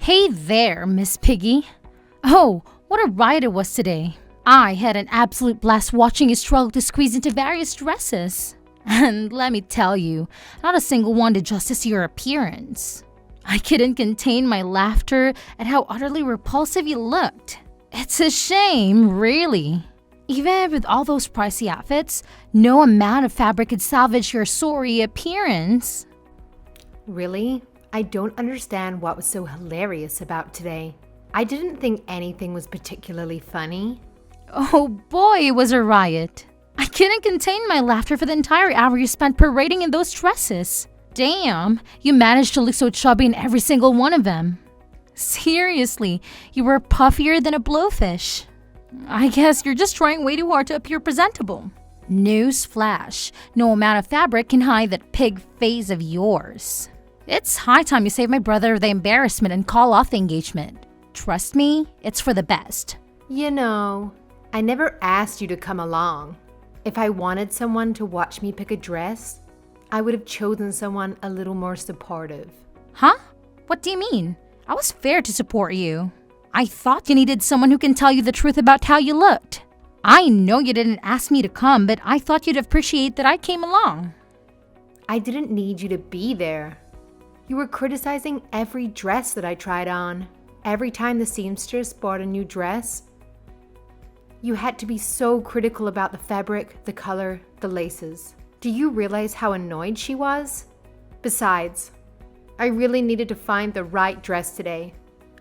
Hey there, Miss Piggy. Oh, what a ride it was today. I had an absolute blast watching you struggle to squeeze into various dresses. And let me tell you, not a single one did justice to your appearance. I couldn't contain my laughter at how utterly repulsive you looked. It's a shame, really. Even with all those pricey outfits, no amount of fabric could salvage your sorry appearance. Really? I don't understand what was so hilarious about today. I didn't think anything was particularly funny. Oh boy, it was a riot. I couldn't contain my laughter for the entire hour you spent parading in those dresses. Damn, you managed to look so chubby in every single one of them. Seriously, you were puffier than a blowfish. I guess you're just trying way too hard to appear presentable. Newsflash, no amount of fabric can hide that pig face of yours. It's high time you save my brother the embarrassment and call off the engagement. Trust me, it's for the best. You know, I never asked you to come along. If I wanted someone to watch me pick a dress, I would have chosen someone a little more supportive. Huh? What do you mean? I was fair to support you. I thought you needed someone who can tell you the truth about how you looked. I know you didn't ask me to come, but I thought you'd appreciate that I came along. I didn't need you to be there. You were criticizing every dress that I tried on. Every time the seamstress bought a new dress, you had to be so critical about the fabric, the color, the laces. Do you realize how annoyed she was? Besides, I really needed to find the right dress today.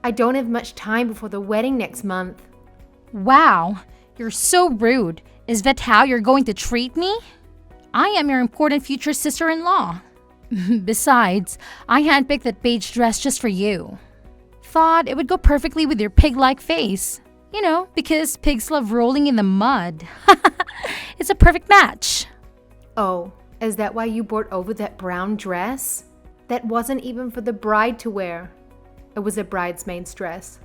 I don't have much time before the wedding next month. Wow, you're so rude. Is that how you're going to treat me? I am your important future sister-in-law. Besides, I handpicked that beige dress just for you. Thought it would go perfectly with your pig-like face. You know, because pigs love rolling in the mud. It's a perfect match. Oh, is that why you brought over that brown dress? That wasn't even for the bride to wear. It was a bridesmaid's dress.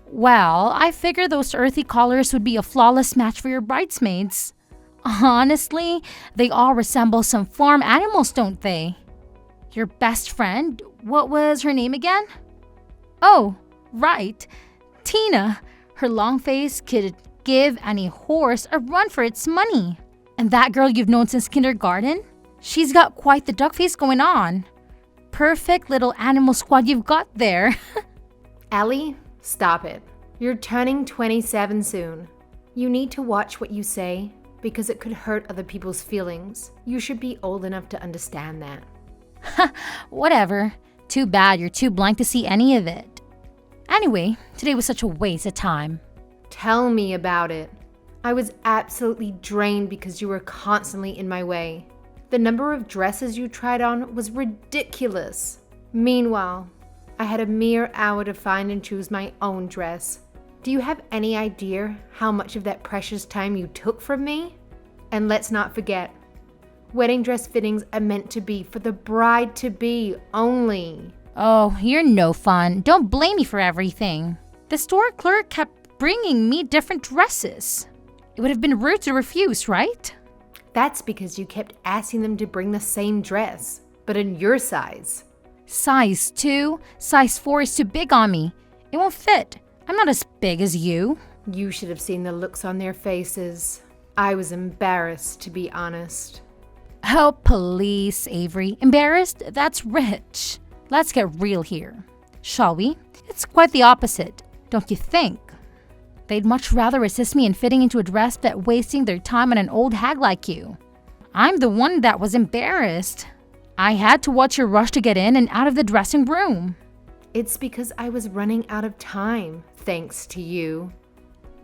Well, I figured those earthy colors would be a flawless match for your bridesmaids. Honestly, they all resemble some farm animals, don't they? Your best friend, what was her name again? Oh, right, Tina. Her long face could give any horse a run for its money. And that girl you've known since kindergarten? She's got quite the duck face going on. Perfect little animal squad you've got there. Ellie, stop it. You're turning 27 soon. You need to watch what you say because it could hurt other people's feelings. You should be old enough to understand that. Whatever. Too bad you're too blank to see any of it. Anyway, today was such a waste of time. Tell me about it. I was absolutely drained because you were constantly in my way. The number of dresses you tried on was ridiculous. Meanwhile, I had a mere hour to find and choose my own dress. Do you have any idea how much of that precious time you took from me? And let's not forget, wedding dress fittings are meant to be for the bride-to-be only. Oh, you're no fun. Don't blame me for everything. The store clerk kept bringing me different dresses. It would have been rude to refuse, right? That's because you kept asking them to bring the same dress, but in your size. Size 2, size 4 is too big on me. It won't fit. I'm not as big as you. You should have seen the looks on their faces. I was embarrassed, to be honest. Oh, please, Avery. Embarrassed? That's rich. Let's get real here, shall we? It's quite the opposite, don't you think? They'd much rather assist me in fitting into a dress than wasting their time on an old hag like you. I'm the one that was embarrassed. I had to watch your rush to get in and out of the dressing room. It's because I was running out of time, thanks to you.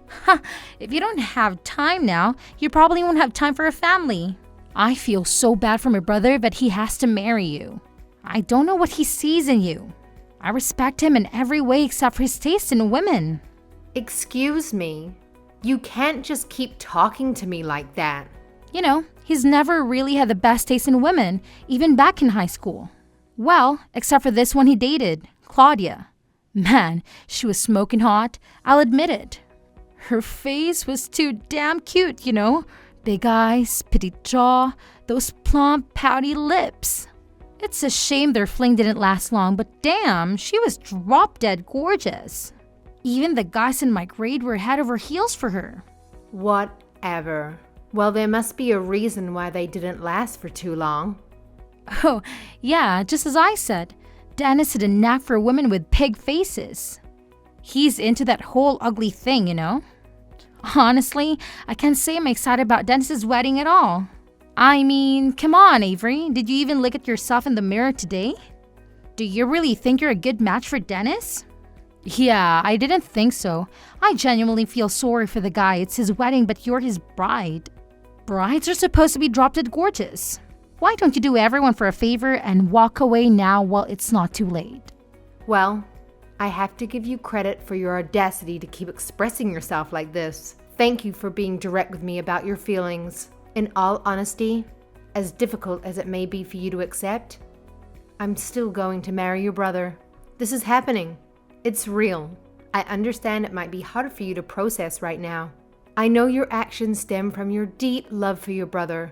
Ha! If you don't have time now, you probably won't have time for a family. I feel so bad for my brother that he has to marry you. I don't know what he sees in you. I respect him in every way except for his taste in women. Excuse me. You can't just keep talking to me like that. You know, he's never really had the best taste in women, even back in high school. Well, except for this one he dated, Claudia. Man, she was smoking hot, I'll admit it. Her face was too damn cute, you know? Big eyes, petite jaw, those plump, pouty lips. It's a shame their fling didn't last long, but damn, she was drop-dead gorgeous. Even the guys in my grade were head over heels for her. Whatever. Well, there must be a reason why they didn't last for too long. Oh, yeah, just as I said, Dennis had a knack for women with pig faces. He's into that whole ugly thing, you know? Honestly, I can't say I'm excited about Dennis's wedding at all. I mean, come on, Avery. Did you even look at yourself in the mirror today? Do you really think you're a good match for Dennis? Yeah, I didn't think so. I genuinely feel sorry for the guy. It's his wedding, but you're his bride. Brides are supposed to be drop-dead gorgeous. Why don't you do everyone for a favor and walk away now while it's not too late? Well, I have to give you credit for your audacity to keep expressing yourself like this. Thank you for being direct with me about your feelings. In all honesty, as difficult as it may be for you to accept, I'm still going to marry your brother. This is happening. It's real. I understand it might be hard for you to process right now. I know your actions stem from your deep love for your brother,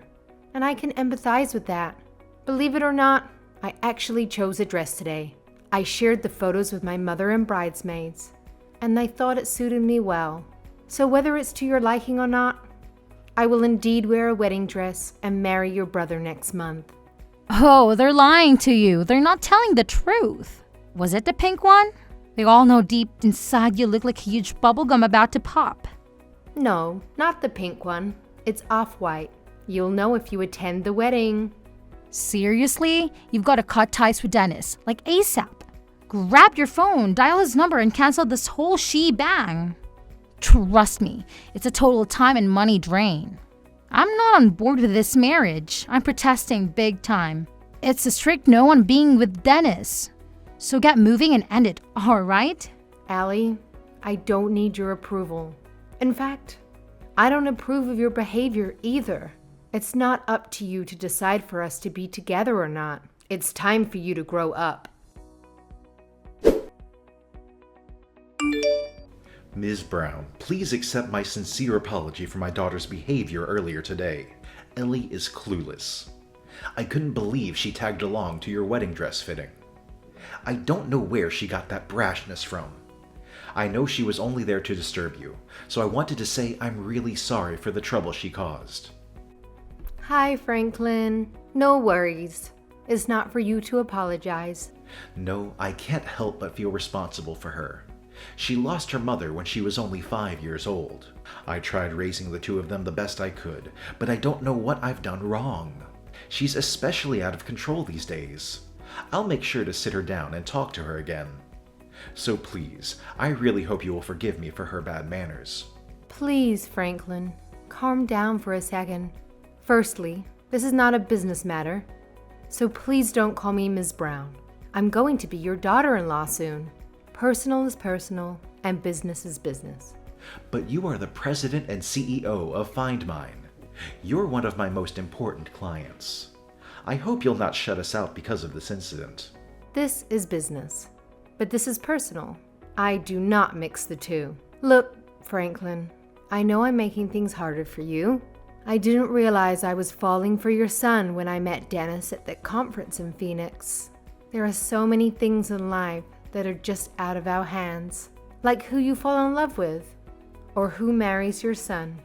and I can empathize with that. Believe it or not, I actually chose a dress today. I shared the photos with my mother and bridesmaids, and they thought it suited me well. So whether it's to your liking or not, I will indeed wear a wedding dress and marry your brother next month. Oh, they're lying to you. They're not telling the truth. Was it the pink one? They all know deep inside you look like a huge bubblegum about to pop. No, not the pink one. It's off-white. You'll know if you attend the wedding. Seriously? You've got to cut ties with Dennis, like ASAP. Grab your phone, dial his number, and cancel this whole shebang. Trust me, it's a total time and money drain. I'm not on board with this marriage. I'm protesting big time. It's a strict no on being with Dennis. So get moving and end it, alright? Allie, I don't need your approval. In fact, I don't approve of your behavior either. It's not up to you to decide for us to be together or not. It's time for you to grow up. Ms. Brown, please accept my sincere apology for my daughter's behavior earlier today. Ellie is clueless. I couldn't believe she tagged along to your wedding dress fitting. I don't know where she got that brashness from. I know she was only there to disturb you, so I wanted to say I'm really sorry for the trouble she caused. Hi, Franklin. No worries. It's not for you to apologize. No, I can't help but feel responsible for her. She lost her mother when she was only 5 years old. I tried raising the two of them the best I could, but I don't know what I've done wrong. She's especially out of control these days. I'll make sure to sit her down and talk to her again. So please, I really hope you will forgive me for her bad manners. Please, Franklin, calm down for a second. Firstly, this is not a business matter, so please don't call me Ms. Brown. I'm going to be your daughter-in-law soon. Personal is personal, and business is business. But you are the president and CEO of Find Mine. You're one of my most important clients. I hope you'll not shut us out because of this incident. This is business, but this is personal. I do not mix the two. Look, Franklin, I know I'm making things harder for you. I didn't realize I was falling for your son when I met Dennis at that conference in Phoenix. There are so many things in life that are just out of our hands, like who you fall in love with, or who marries your son.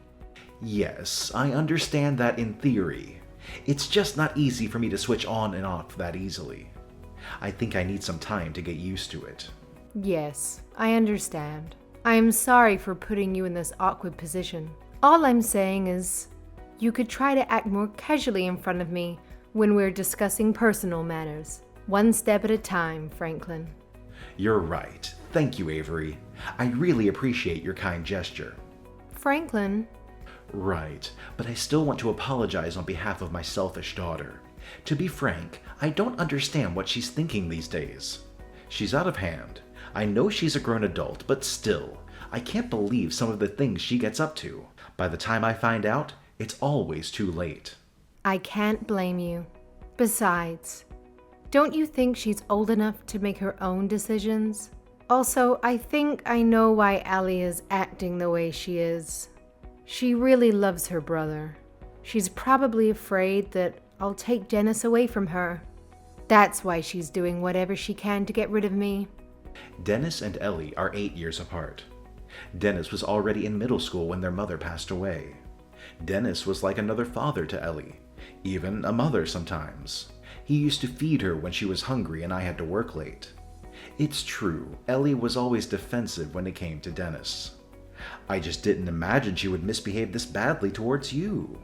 Yes, I understand that in theory. It's just not easy for me to switch on and off that easily. I think I need some time to get used to it. Yes, I understand. I am sorry for putting you in this awkward position. All I'm saying is, you could try to act more casually in front of me when we're discussing personal matters. One step at a time, Franklin. You're right. Thank you, Avery. I really appreciate your kind gesture. Franklin. Right, but I still want to apologize on behalf of my selfish daughter. To be frank, I don't understand what she's thinking these days. She's out of hand. I know she's a grown adult, but still, I can't believe some of the things she gets up to. By the time I find out, it's always too late. I can't blame you. Besides, don't you think she's old enough to make her own decisions? Also, I think I know why Allie is acting the way she is. She really loves her brother. She's probably afraid that I'll take Dennis away from her. That's why she's doing whatever she can to get rid of me. Dennis and Ellie are 8 years apart. Dennis was already in middle school when their mother passed away. Dennis was like another father to Ellie, even a mother sometimes. He used to feed her when she was hungry and I had to work late. It's true, Ellie was always defensive when it came to Dennis. I just didn't imagine she would misbehave this badly towards you.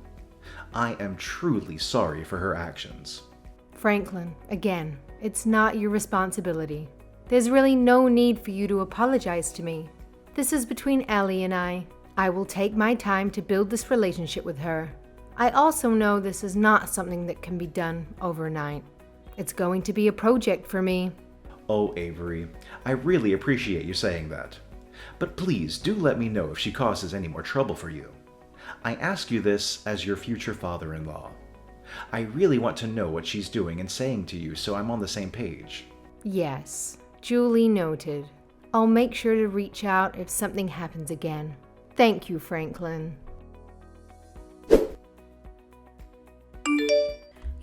I am truly sorry for her actions. Franklin, again, it's not your responsibility. There's really no need for you to apologize to me. This is between Ellie and I. I will take my time to build this relationship with her. I also know this is not something that can be done overnight. It's going to be a project for me. Oh, Avery, I really appreciate you saying that. But please do let me know if she causes any more trouble for you. I ask you this as your future father-in-law. I really want to know what she's doing and saying to you so I'm on the same page. Yes, duly noted. I'll make sure to reach out if something happens again. Thank you, Franklin.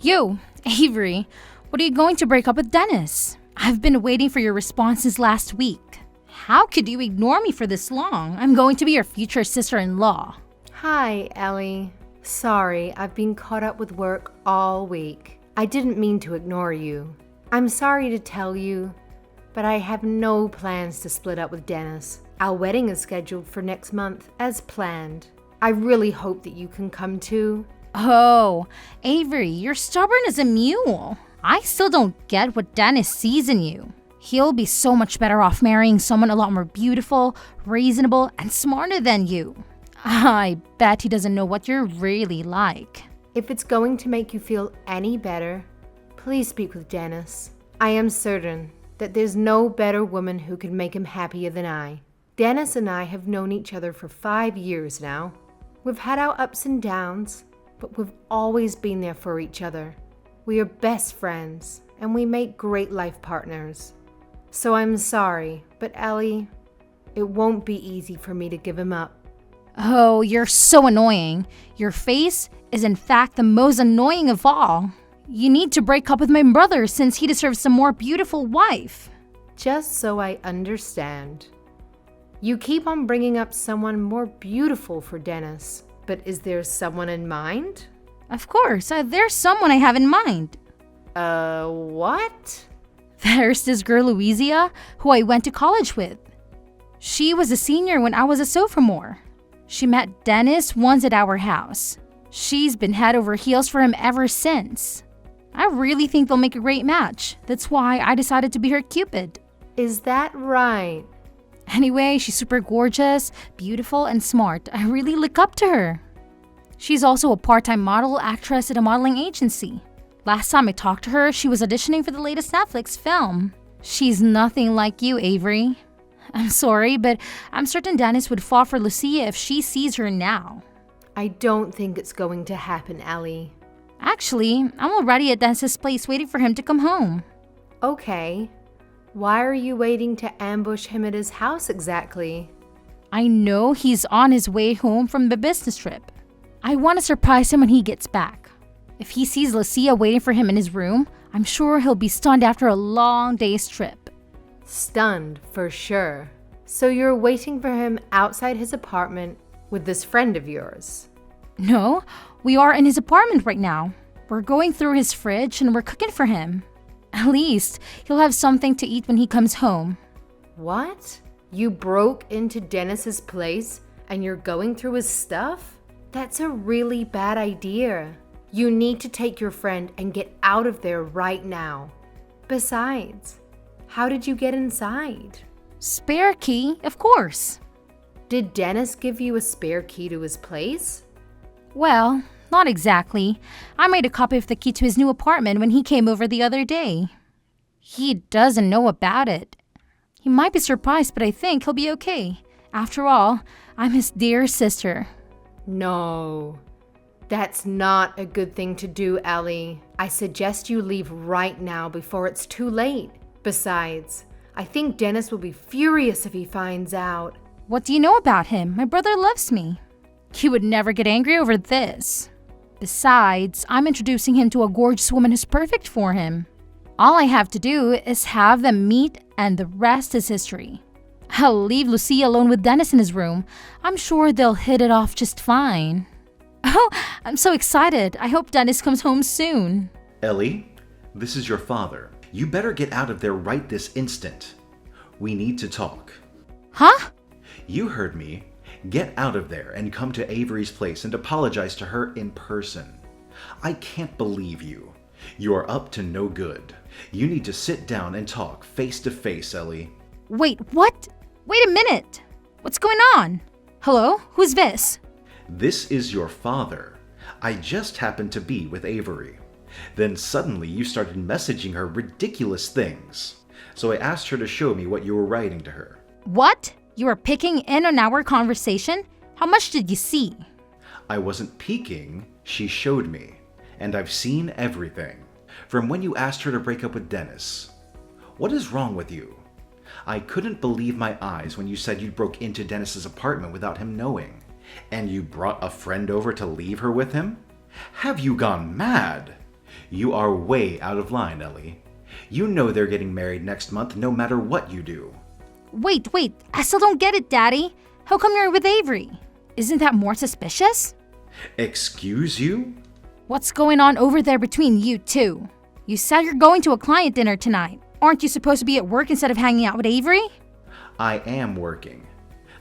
Yo, Avery, what are you going to break up with Dennis? I've been waiting for your response since last week. How could you ignore me for this long? I'm going to be your future sister-in-law. Hi, Ellie. Sorry, I've been caught up with work all week. I didn't mean to ignore you. I'm sorry to tell you, but I have no plans to split up with Dennis. Our wedding is scheduled for next month, as planned. I really hope that you can come too. Oh, Avery, you're stubborn as a mule. I still don't get what Dennis sees in you. He'll be so much better off marrying someone a lot more beautiful, reasonable, and smarter than you. I bet he doesn't know what you're really like. If it's going to make you feel any better, please speak with Dennis. I am certain that there's no better woman who could make him happier than I. Dennis and I have known each other for 5 years now. We've had our ups and downs, but we've always been there for each other. We are best friends, and we make great life partners. So I'm sorry, but Ellie, it won't be easy for me to give him up. Oh, you're so annoying. Your face is in fact the most annoying of all. You need to break up with my brother since he deserves a more beautiful wife. Just so I understand. You keep on bringing up someone more beautiful for Dennis, but is there someone in mind? Of course, there's someone I have in mind. What? There's this girl Louisa who I went to college with. She was a senior when I was a sophomore. She met Dennis once at our house. She's been head over heels for him ever since. I really think they'll make a great match. That's why I decided to be her Cupid. Is that right? Anyway, she's super gorgeous, beautiful, and smart. I really look up to her. She's also a part-time model actress at a modeling agency. Last time I talked to her, she was auditioning for the latest Netflix film. She's nothing like you, Avery. I'm sorry, but I'm certain Dennis would fall for Lucia if she sees her now. I don't think it's going to happen, Ellie. Actually, I'm already at Dennis's place waiting for him to come home. Okay. Why are you waiting to ambush him at his house exactly? I know he's on his way home from the business trip. I want to surprise him when he gets back. If he sees Lucia waiting for him in his room, I'm sure he'll be stunned after a long day's trip. Stunned, for sure. So you're waiting for him outside his apartment with this friend of yours? No, we are in his apartment right now. We're going through his fridge and we're cooking for him. At least, he'll have something to eat when he comes home. What? You broke into Dennis's place and you're going through his stuff? That's a really bad idea. You need to take your friend and get out of there right now. Besides, how did you get inside? Spare key, of course. Did Dennis give you a spare key to his place? Well, not exactly. I made a copy of the key to his new apartment when he came over the other day. He doesn't know about it. He might be surprised, but I think he'll be okay. After all, I'm his dear sister. No, that's not a good thing to do, Ellie. I suggest you leave right now before it's too late. Besides, I think Dennis will be furious if he finds out. What do you know about him? My brother loves me. He would never get angry over this. Besides, I'm introducing him to a gorgeous woman who's perfect for him. All I have to do is have them meet and the rest is history. I'll leave Lucia alone with Dennis in his room. I'm sure they'll hit it off just fine. Oh, I'm so excited. I hope Dennis comes home soon. Ellie, this is your father. You better get out of there right this instant. We need to talk. Huh? You heard me. Get out of there and come to Avery's place and apologize to her in person. I can't believe you. You are up to no good. You need to sit down and talk face to face, Ellie. Wait, what? Wait a minute. What's going on? Hello? Who's this? This is your father. I just happened to be with Avery. Then suddenly you started messaging her ridiculous things. So I asked her to show me what you were writing to her. What? You were picking in on our conversation? How much did you see? I wasn't peeking, she showed me. And I've seen everything. From when you asked her to break up with Dennis. What is wrong with you? I couldn't believe my eyes when you said you broke into Dennis's apartment without him knowing. And you brought a friend over to leave her with him? Have you gone mad? You are way out of line, Ellie. You know they're getting married next month no matter what you do. Wait, I still don't get it, Daddy. How come you're with Avery? Isn't that more suspicious? Excuse you? What's going on over there between you two? You said you're going to a client dinner tonight. Aren't you supposed to be at work instead of hanging out with Avery? I am working.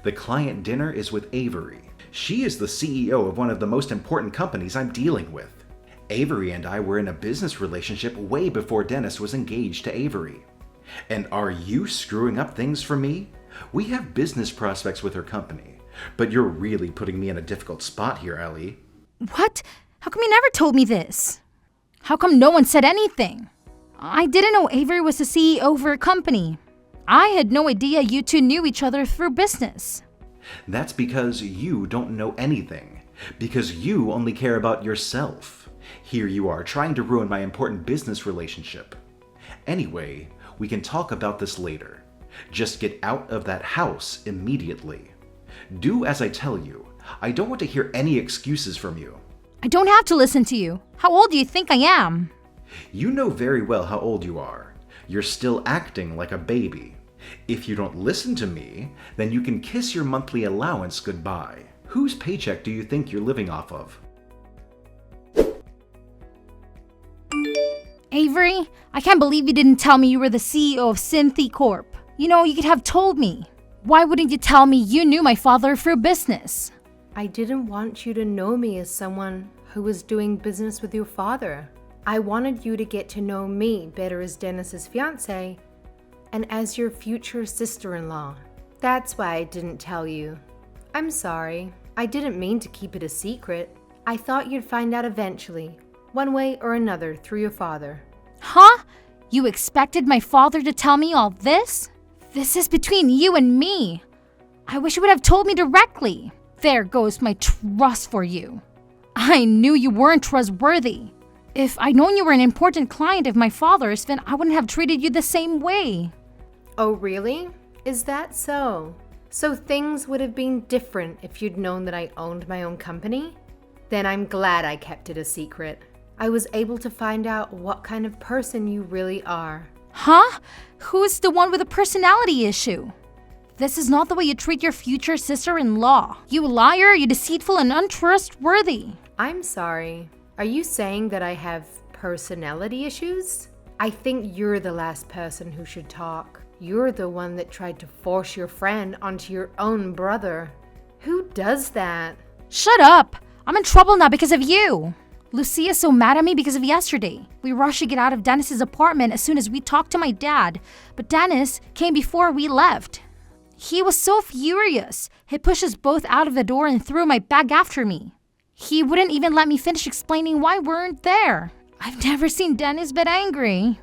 The client dinner is with Avery. She is the CEO of one of the most important companies I'm dealing with. Avery and I were in a business relationship way before Dennis was engaged to Avery. And are you screwing up things for me? We have business prospects with her company, but you're really putting me in a difficult spot here, Ellie. What? How come you never told me this? How come no one said anything? I didn't know Avery was the CEO of her company. I had no idea you two knew each other through business. That's because you don't know anything. Because you only care about yourself. Here you are trying to ruin my important business relationship. Anyway, we can talk about this later. Just get out of that house immediately. Do as I tell you. I don't want to hear any excuses from you. I don't have to listen to you. How old do you think I am? You know very well how old you are. You're still acting like a baby. If you don't listen to me, then you can kiss your monthly allowance goodbye. Whose paycheck do you think you're living off of? Avery, I can't believe you didn't tell me you were the CEO of Synthy Corp. You know, you could have told me. Why wouldn't you tell me you knew my father through business? I didn't want you to know me as someone who was doing business with your father. I wanted you to get to know me better as Dennis's fiancé and as your future sister-in-law. That's why I didn't tell you. I'm sorry. I didn't mean to keep it a secret. I thought you'd find out eventually, one way or another, through your father. Huh? You expected my father to tell me all this? This is between you and me. I wish you would have told me directly. There goes my trust for you. I knew you weren't trustworthy. If I'd known you were an important client of my father's, then I wouldn't have treated you the same way. Oh, really? Is that so? So things would have been different if you'd known that I owned my own company? Then I'm glad I kept it a secret. I was able to find out what kind of person you really are. Huh? Who's the one with a personality issue? This is not the way you treat your future sister-in-law. You liar, you deceitful and untrustworthy. I'm sorry. Are you saying that I have personality issues? I think you're the last person who should talk. You're the one that tried to force your friend onto your own brother. Who does that? Shut up! I'm in trouble now because of you. Lucia's so mad at me because of yesterday. We rushed to get out of Dennis's apartment as soon as we talked to my dad, but Dennis came before we left. He was so furious. He pushed us both out of the door and threw my bag after me. He wouldn't even let me finish explaining why we weren't there. I've never seen Dennis but angry.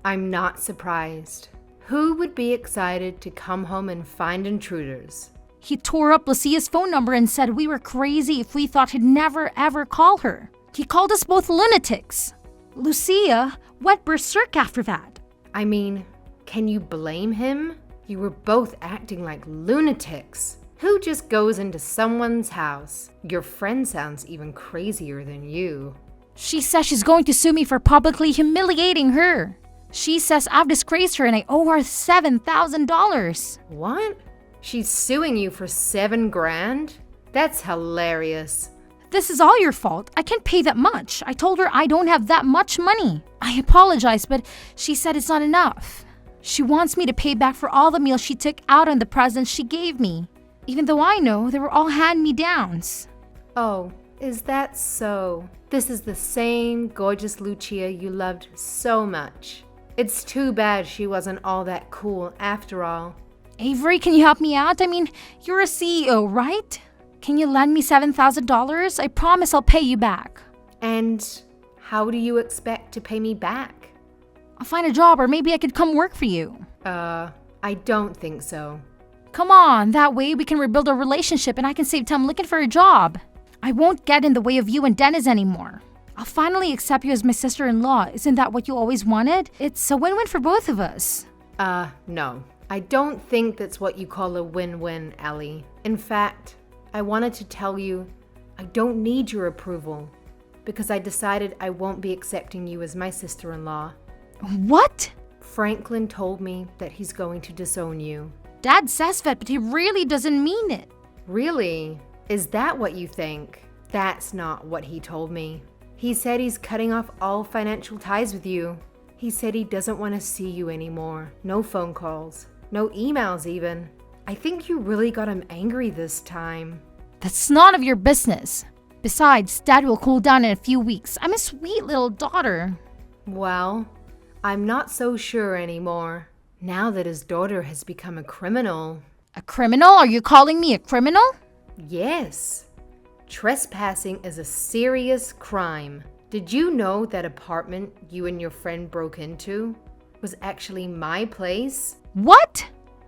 I'm not surprised. Who would be excited to come home and find intruders? He tore up Lucia's phone number and said we were crazy if we thought he'd never ever call her. He called us both lunatics. Lucia went berserk after that. I mean, can you blame him? You were both acting like lunatics. Who just goes into someone's house? Your friend sounds even crazier than you. She says she's going to sue me for publicly humiliating her. She says I've disgraced her and I owe her $7,000. What? She's suing you for $7,000? That's hilarious. This is all your fault. I can't pay that much. I told her I don't have that much money. I apologized, but she said it's not enough. She wants me to pay back for all the meals she took out on the presents she gave me, even though I know they were all hand-me-downs. Oh, is that so? This is the same gorgeous Lucia you loved so much. It's too bad she wasn't all that cool after all. Avery, can you help me out? I mean, you're a CEO, right? Can you lend me $7,000? I promise I'll pay you back. And how do you expect to pay me back? I'll find a job or maybe I could come work for you. I don't think so. Come on, that way we can rebuild our relationship and I can save time looking for a job. I won't get in the way of you and Dennis anymore. I'll finally accept you as my sister-in-law. Isn't that what you always wanted? It's a win-win for both of us. No. I don't think that's what you call a win-win, Ellie. In fact, I wanted to tell you I don't need your approval because I decided I won't be accepting you as my sister-in-law. What? Franklin told me that he's going to disown you. Dad says that, but he really doesn't mean it. Really? Is that what you think? That's not what he told me. He said he's cutting off all financial ties with you. He said he doesn't want to see you anymore. No phone calls. No emails even. I think you really got him angry this time. That's none of your business. Besides, Dad will cool down in a few weeks. I'm a sweet little daughter. Well, I'm not so sure anymore. Now that his daughter has become a criminal. A criminal? Are you calling me a criminal? Yes. Trespassing is a serious crime. Did you know that apartment you and your friend broke into was actually my place? What?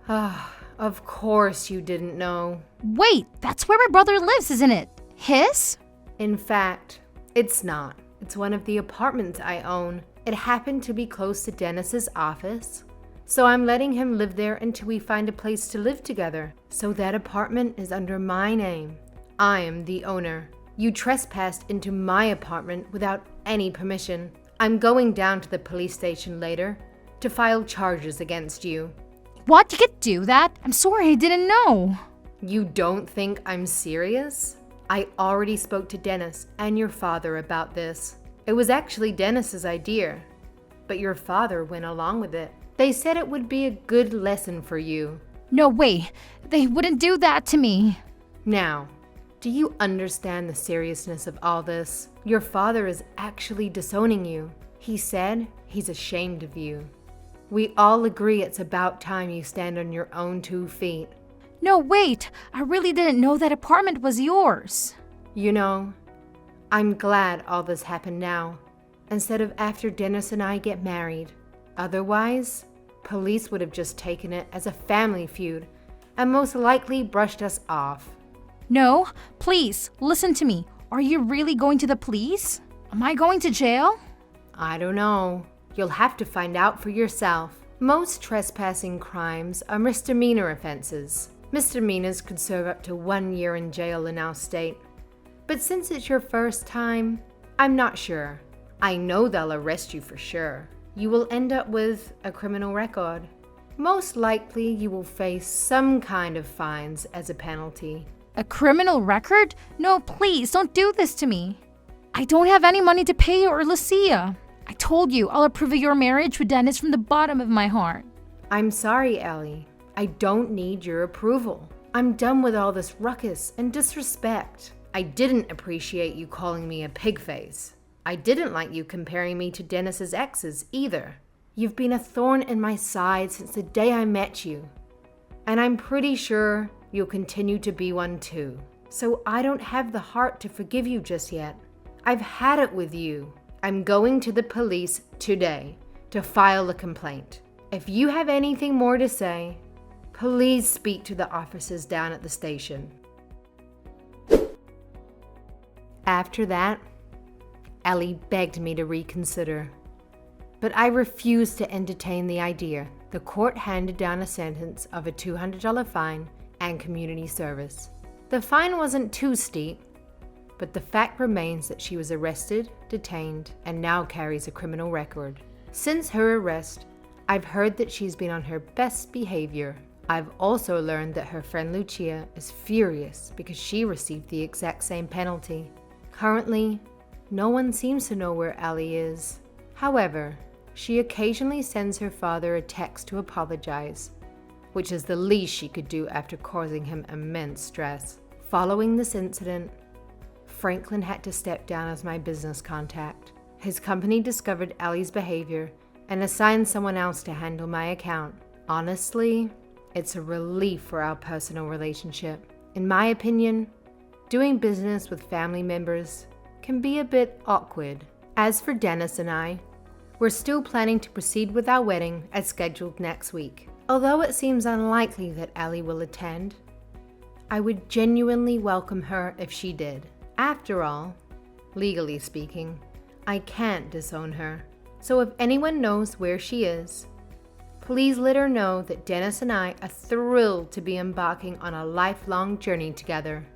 Of course you didn't know. Wait, that's where my brother lives, isn't it? His? In fact, it's not. It's one of the apartments I own. It happened to be close to Dennis's office, so I'm letting him live there until we find a place to live together. So that apartment is under my name. I am the owner. You trespassed into my apartment without any permission. I'm going down to the police station later to file charges against you. What? You could do that? I'm sorry, I didn't know. You don't think I'm serious? I already spoke to Dennis and your father about this. It was actually Dennis's idea, but your father went along with it. They said it would be a good lesson for you. No way. They wouldn't do that to me. Now, do you understand the seriousness of all this? Your father is actually disowning you. He said he's ashamed of you. We all agree it's about time you stand on your own 2 feet. No, wait. I really didn't know that apartment was yours. You know, I'm glad all this happened now, instead of after Dennis and I get married. Otherwise, police would have just taken it as a family feud and most likely brushed us off. No, please, listen to me. Are you really going to the police? Am I going to jail? I don't know. You'll have to find out for yourself. Most trespassing crimes are misdemeanor offenses. Misdemeanors could serve up to 1 year in jail in our state. But since it's your first time, I'm not sure. I know they'll arrest you for sure. You will end up with a criminal record. Most likely you will face some kind of fines as a penalty. A criminal record? No, please, don't do this to me. I don't have any money to pay you or Lucia. I told you I'll approve of your marriage with Dennis from the bottom of my heart. I'm sorry, Ellie. I don't need your approval. I'm done with all this ruckus and disrespect. I didn't appreciate you calling me a pig face. I didn't like you comparing me to Dennis's exes either. You've been a thorn in my side since the day I met you. And I'm pretty sure you'll continue to be one too. So I don't have the heart to forgive you just yet. I've had it with you. I'm going to the police today to file a complaint. If you have anything more to say, please speak to the officers down at the station. After that, Ellie begged me to reconsider, but I refused to entertain the idea. The court handed down a sentence of a $200 fine and community service. The fine wasn't too steep, but the fact remains that she was arrested, detained, and now carries a criminal record. Since her arrest, I've heard that she's been on her best behavior. I've also learned that her friend Lucia is furious because she received the exact same penalty. Currently, no one seems to know where Ellie is. However, she occasionally sends her father a text to apologize, which is the least she could do after causing him immense stress. Following this incident, Franklin had to step down as my business contact. His company discovered Ellie's behavior and assigned someone else to handle my account. Honestly, it's a relief for our personal relationship. In my opinion, doing business with family members can be a bit awkward. As for Dennis and I, we're still planning to proceed with our wedding as scheduled next week. Although it seems unlikely that Ellie will attend, I would genuinely welcome her if she did. After all, legally speaking, I can't disown her. So if anyone knows where she is, please let her know that Dennis and I are thrilled to be embarking on a lifelong journey together.